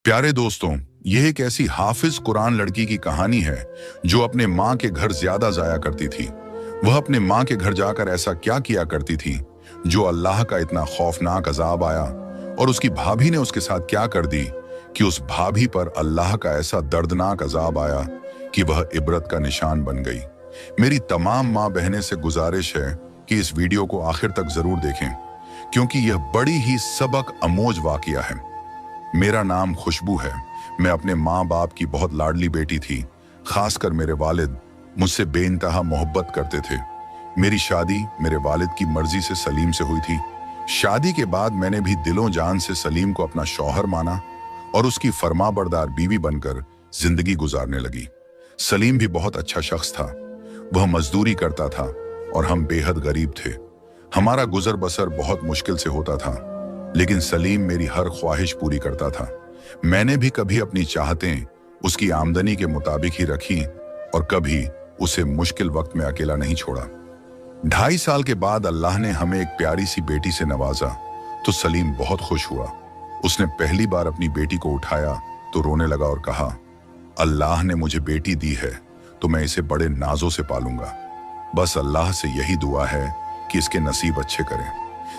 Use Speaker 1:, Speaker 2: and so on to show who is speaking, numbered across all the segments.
Speaker 1: प्यारे दोस्तों, यह एक ऐसी हाफिज कुरान लड़की की कहानी है जो अपने माँ के घर ज्यादा जाया करती थी। वह अपने माँ के घर जाकर ऐसा क्या किया करती थी जो अल्लाह का इतना खौफनाक अजाब आया, और उसकी भाभी ने उसके साथ क्या कर दी कि उस भाभी पर अल्लाह का ऐसा दर्दनाक अजाब आया कि वह इबरत का निशान बन गई। मेरी तमाम माँ बहनें से गुजारिश है कि इस वीडियो को आखिर तक जरूर देखें, क्योंकि यह बड़ी ही सबक अमोज वाकया है। मेरा नाम खुशबू है। मैं अपने माँ बाप की बहुत लाडली बेटी थी। खासकर मेरे वालिद मुझसे बेइंतहा मोहब्बत करते थे। मेरी शादी मेरे वालिद की मर्जी से सलीम से हुई थी। शादी के बाद मैंने भी दिलों जान से सलीम को अपना शौहर माना और उसकी फरमाबरदार बीवी बनकर जिंदगी गुजारने लगी। सलीम भी बहुत अच्छा शख्स था। वह मजदूरी करता था और हम बेहद गरीब थे। हमारा गुजर बसर बहुत मुश्किल से होता था, लेकिन सलीम मेरी हर ख्वाहिश पूरी करता था। मैंने भी कभी अपनी चाहतें उसकी आमदनी के मुताबिक ही रखी और कभी उसे मुश्किल वक्त में अकेला नहीं छोड़ा। 2.5 साल के बाद अल्लाह ने हमें एक प्यारी सी बेटी से नवाजा तो सलीम बहुत खुश हुआ। उसने पहली बार अपनी बेटी को उठाया तो रोने लगा और कहा, अल्लाह ने मुझे बेटी दी है तो मैं इसे बड़े नाजों से पालूंगा। बस अल्लाह से यही दुआ है कि इसके नसीब अच्छे करें।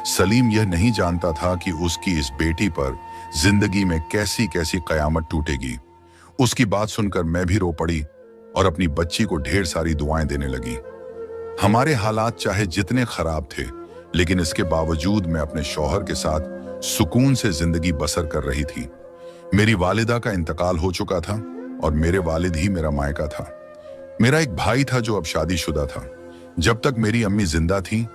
Speaker 1: सलीम यह नहीं जानता था कि उसकी इस बेटी पर जिंदगी में कैसी कैसी कयामत टूटेगी। उसकी बात सुनकर मैं भी रो पड़ी और अपनी बच्ची को ढेर सारी दुआएं देने लगी। हमारे हालात चाहे जितने खराब थे, लेकिन इसके बावजूद मैं अपने शौहर के साथ सुकून से जिंदगी बसर कर रही थी। मेरी वालिदा का इंतकाल हो चुका था और मेरे वालिद ही मेरा मायका था। मेरा एक भाई था जो अब शादीशुदा था। जब तक मेरी अम्मी जिंदा थी,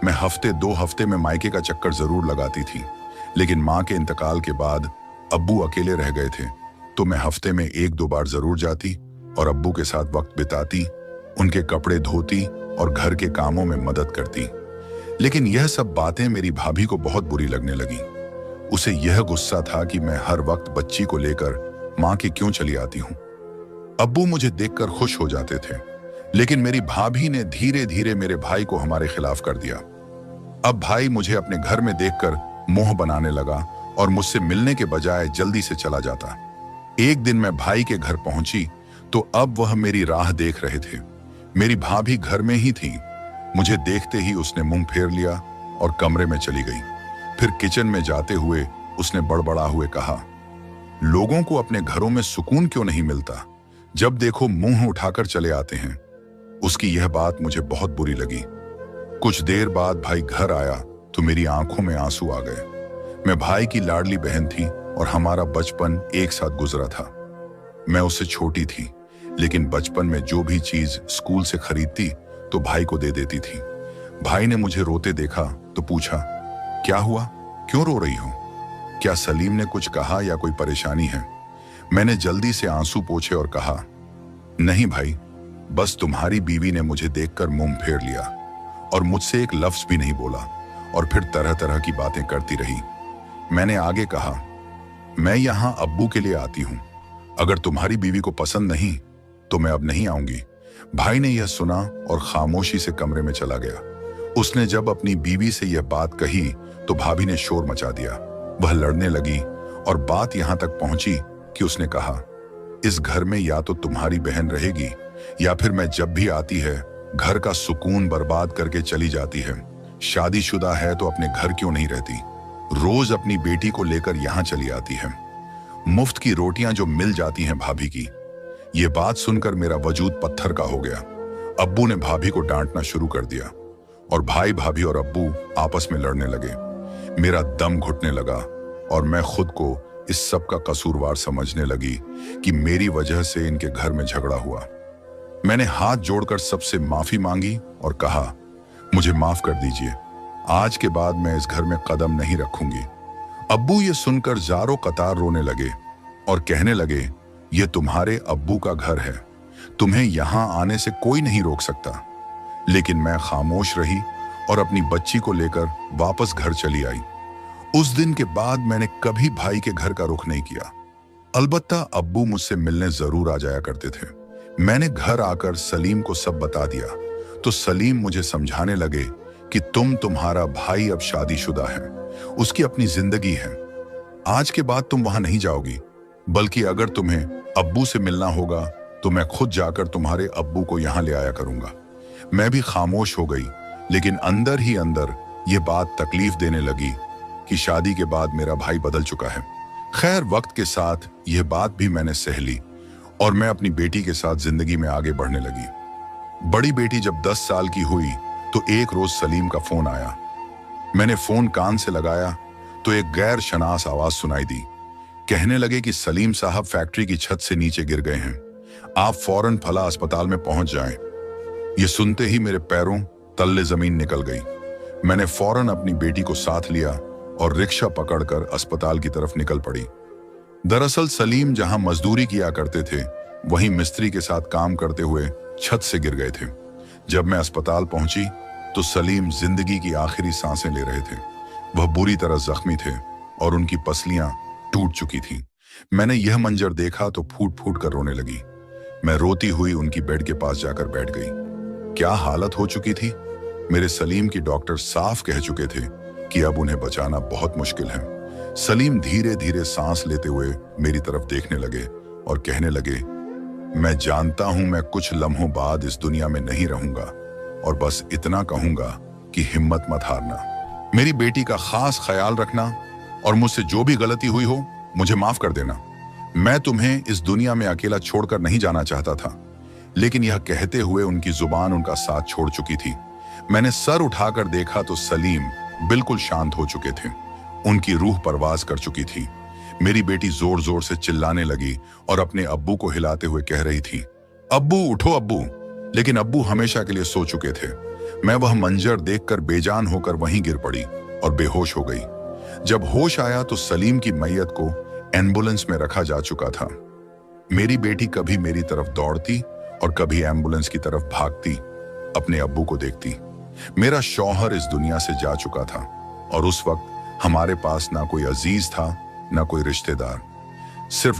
Speaker 1: मैं हफ्ते 2 हफ्ते में मायके का चक्कर जरूर लगाती थी, लेकिन माँ के इंतकाल के बाद अब्बू अकेले रह गए थे तो मैं हफ्ते में 1-2 बार जरूर जाती और अब्बू के साथ वक्त बिताती, उनके कपड़े धोती और घर के कामों में मदद करती। लेकिन यह सब बातें मेरी भाभी को बहुत बुरी लगने लगी। उसे यह गुस्सा था कि मैं हर वक्त बच्ची को लेकर माँ के क्यों चली आती हूँ। अब्बू मुझे देखकर खुश हो जाते थे, लेकिन मेरी भाभी ने धीरे धीरे मेरे भाई को हमारे खिलाफ कर दिया। अब भाई मुझे अपने घर में देखकर मोह बनाने लगा और मुझसे मिलने के बजाय जल्दी से चला जाता। एक दिन मैं भाई के घर पहुंची तो अब वह मेरी राह देख रहे थे। मेरी भाभी घर में ही थी। मुझे देखते ही उसने मुंह फेर लिया और कमरे में चली गई। फिर किचन में जाते हुए उसने बड़बड़ा हुए कहा, लोगों को अपने घरों में सुकून क्यों नहीं मिलता, जब देखो मुंह उठाकर चले आते हैं। उसकी यह बात मुझे बहुत बुरी लगी। कुछ देर बाद भाई घर आया तो मेरी आंखों में आंसू आ गए। मैं भाई की लाडली बहन थी और हमारा बचपन एक साथ गुजरा था। मैं उससे छोटी थी, लेकिन बचपन में जो भी चीज स्कूल से खरीदती तो भाई को दे देती थी। भाई ने मुझे रोते देखा तो पूछा, क्या हुआ, क्यों रो रही हो? क्या सलीम ने कुछ कहा या कोई परेशानी है? मैंने जल्दी से आंसू पोंछे और कहा, नहीं भाई, बस तुम्हारी बीवी ने मुझे देखकर मुंह फेर लिया और मुझसे एक लफ्ज भी नहीं बोला और फिर तरह तरह की बातें करती रही। मैंने आगे कहा, मैं यहाँ अब्बू के लिए आती हूँ। अगर तुम्हारी बीवी को पसंद नहीं तो मैं अब नहीं आऊंगी। भाई ने यह सुना और खामोशी से कमरे में चला गया। उसने जब अपनी बीवी से यह बात कही तो भाभी ने शोर मचा दिया। वह लड़ने लगी और बात यहाँ तक पहुंची कि उसने कहा, इस घर में या तो तुम्हारी बहन रहेगी या फिर मैं जब भी आती है घर का सुकून बर्बाद करके चली जाती है। शादीशुदा है तो अपने घर क्यों नहीं रहती, रोज अपनी बेटी को लेकर यहाँ चली आती है। मुफ्त की रोटियां जो मिल जाती हैं भाभी की। ये बात सुनकर मेरा वजूद पत्थर का हो गया। अब्बू ने भाभी को डांटना शुरू कर दिया और भाई भाभी और अब्बू आपस में लड़ने लगे। मेरा दम घुटने लगा और मैं खुद को इस सब का कसूरवार समझने लगी कि मेरी वजह से इनके घर में झगड़ा हुआ। मैंने हाथ जोड़कर सबसे माफी मांगी और कहा, मुझे माफ कर दीजिए, आज के बाद मैं इस घर में कदम नहीं रखूंगी। अब्बू ये सुनकर जारो कतार रोने लगे और कहने लगे, ये तुम्हारे अब्बू का घर है, तुम्हें यहां आने से कोई नहीं रोक सकता। लेकिन मैं खामोश रही और अपनी बच्ची को लेकर वापस घर चली आई। उस दिन के बाद मैंने कभी भाई के घर का रुख नहीं किया। अलबत्ता अब्बू मुझसे मिलने जरूर आ जाया करते थे। मैंने घर आकर सलीम को सब बता दिया तो सलीम मुझे समझाने लगे कि तुम्हारा भाई अब शादीशुदा है, उसकी अपनी जिंदगी है। आज के बाद तुम वहां नहीं जाओगी। बल्कि अगर तुम्हें अब्बू से मिलना होगा तो मैं खुद जाकर तुम्हारे अब्बू को यहाँ ले आया करूंगा। मैं भी खामोश हो गई, लेकिन अंदर ही अंदर ये बात तकलीफ देने लगी कि शादी के बाद मेरा भाई बदल चुका है। खैर, वक्त के साथ यह बात भी मैंने सह ली और मैं अपनी बेटी के साथ जिंदगी में आगे बढ़ने लगी। बड़ी बेटी जब 10 साल की हुई तो एक रोज सलीम का फोन आया। मैंने फोन कान से लगाया तो एक गैर शनास आवाज सुनाई दी। कहने लगे कि सलीम साहब फैक्ट्री की छत से नीचे गिर गए हैं, आप फौरन फला अस्पताल में पहुंच जाएं। ये सुनते ही मेरे पैरों तल्ले जमीन निकल गई। मैंने फौरन अपनी बेटी को साथ लिया और रिक्शा पकड़कर अस्पताल की तरफ निकल पड़ी। दरअसल सलीम जहां मजदूरी किया करते थे, वहीं मिस्त्री के साथ काम करते हुए छत से गिर गए थे। जब मैं अस्पताल पहुंची तो सलीम जिंदगी की आखिरी सांसें ले रहे थे। वह बुरी तरह जख्मी थे और उनकी पसलियां टूट चुकी थीं। मैंने यह मंजर देखा तो फूट फूट कर रोने लगी। मैं रोती हुई उनकी बेड के पास जाकर बैठ गई। क्या हालत हो चुकी थी। मेरे सलीम की डॉक्टर साफ कह चुके थे कि अब उन्हें बचाना बहुत मुश्किल है। सलीम धीरे धीरे सांस लेते हुए मेरी तरफ देखने लगे और कहने लगे, मैं जानता हूं मैं कुछ लम्हों बाद इस दुनिया में नहीं रहूंगा और बस इतना कहूंगा कि हिम्मत मत हारना। मेरी बेटी का खास ख्याल रखना और मुझसे जो भी गलती हुई हो मुझे माफ कर देना। मैं तुम्हें इस दुनिया में अकेला छोड़कर नहीं जाना चाहता था। लेकिन यह कहते हुए उनकी जुबान उनका साथ छोड़ चुकी थी। मैंने सर उठाकर देखा तो सलीम बिल्कुल शांत हो चुके थे। उनकी रूह परवाज कर चुकी थी। मेरी बेटी जोर जोर से चिल्लाने लगी और अपने अब्बू को हिलाते हुए कह रही थी, अब्बू उठो अब्बू। लेकिन अब्बू हमेशा के लिए सो चुके थे। मैं वह मंजर देखकर बेजान होकर वहीं गिर पड़ी और बेहोश हो गई। जब होश आया तो सलीम की मैयत को एम्बुलेंस में रखा जा चुका था। मेरी बेटी कभी मेरी तरफ दौड़ती और कभी एम्बुलेंस की तरफ भागती, अपने अब्बू को देखती। मेरा शौहर इस दुनिया से जा चुका था और उस वक्त हमारे पास ना कोई अजीज था, ना कोई रिश्तेदार, सिर्फ